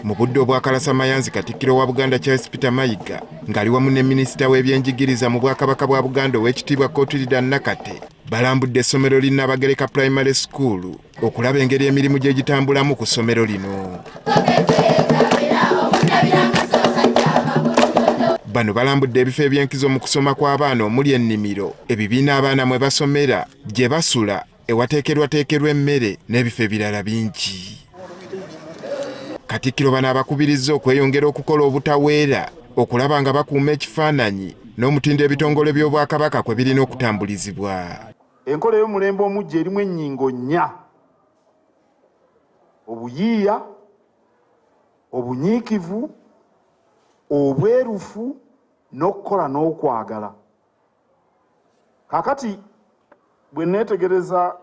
mu budde obw'akalasamayanzi Katikkiro wa Buganda Charles Peter Mayiga ng'ali wamu ne minisita w'ebyenjigiriza mu Bwakabaka bwa Buganda ow'ekitiibwa Kotilida Nakate balambudde essomero lya Nabagereka Pulayimale School okulaba engeri emirimu gye gitambulamu ku ssomero lino. Bano balambudde ebifo eby'enkizo mu kusoma kw'abaana omuli ennimiro, ebibiina abaana mwe basomera, gye basula, ewateekerwateekerwa emmere n'ebifo ebirala bingi. Katikkiro bano abakubirizza okweyongera okukola obutaweera okulaba nga bakuuma ekifaananyi n'omutindo ebitongole by'Obwakabaka kwe birina okutambulizibwa. Enkola y'omulembe omujja erimu ennyingo nnya: obuyiiya, obunyiikivu, obwerufu n'okukola n'okwagala. Kaakati bwe neetegereza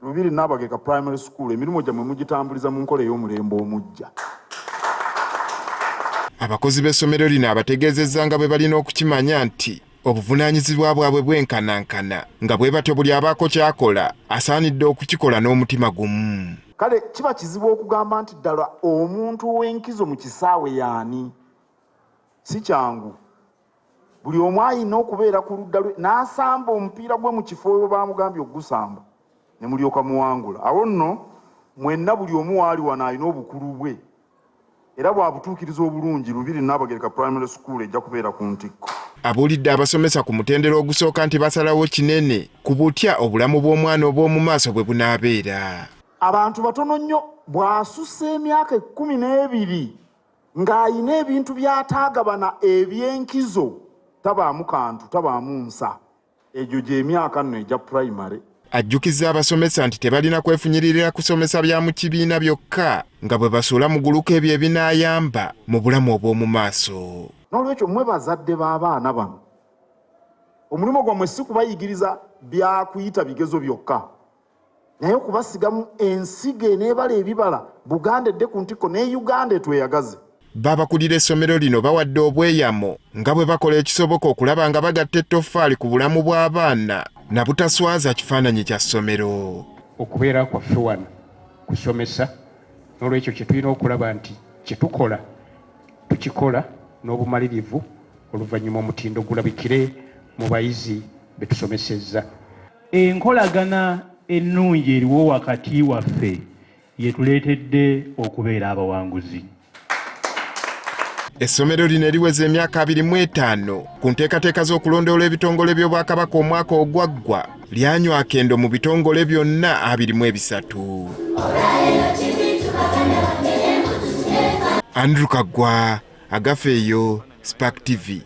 Lubiri Nabagereka Primary School, emirimu gyammwe mugitambuliza mu nkola ey'omulembe omujja. Abakozi b'essomero lino abategeezezza nga bwe balina okukimanya nti obuvunaanyizibwa bwabwe bwenkanankana, nga bwe batyo buli abaako ky'akola asaanidde okukikola n'omutima gumu. Kale kiba kizibu okugamba nti ddala omuntu w'enkizo mu kisaawe y'ani? Si kyangu. Buli omu alina okubeera ku ludda lwe n'asamba omupiira gwe mu kifo we baamugambye ogusamba ne mulyoka muwangula. Awo nno mwenna buli omu waali wano alina obukulu bwe, era bw'abutuukiriza obulungi Lubiri Nabagereka Primary School ejja kubeera ku ntikko. Abuulidde abasomesa ku mutendera ogusooka nti basalawo kinene ku butya obulamu bw'omwana obw'omumaaso bwe bunaabeera. Abantu batono nnyo bw'asussa emyaka 12 ng'ayina ebintu by'ataagabana eby'enkizo, tabaamu kantu, tabaamu nsa. Egyo gy'emyaka nno egya primary. Ajjukizza abasomesa nti tebalina kwefunyirira kusomesa byamukibiina byokka nga bwe basuula mu guluka ebyo ebinaayamba mu bulamu obw'omumaaso. N'olwekyo mmwe bazadde b'abaana bano, omulimu gwammwe si kubayigiriza byakuyita bigezo byokka, naye okubasigamu ensigo eneebala ebibala Buganda edde ku ntikko ne Uganda etweyagaze. Babakulira essomero lino bawadde obweyamo nga bwe bakola ekisoboka okulaba nga bagatta ettoffaali ku bulamu bw'abaana na butaswaza kifaananyi kya ssomero. Okubeera kwaffe wano kusomesa, n'olwekyo kye tulina okulaba nti kye tukola tukikola n'obumalirivu, oluvannyuma omutindo gulabikire mu bayizi be tusomesezza. Enkolagana ennungi eriwo wakati waffe yetuleetedde okubeera abawanguzi. Essomero lino eriweza emyaka 25 ku nteekateeka z'okulondoola ebitongole by'Obwakabaka omwaka ogwaggwa lyanywa akendo mu bitongole byonna 23. Andrew Kagwa, Agafeeyo, Spark TV.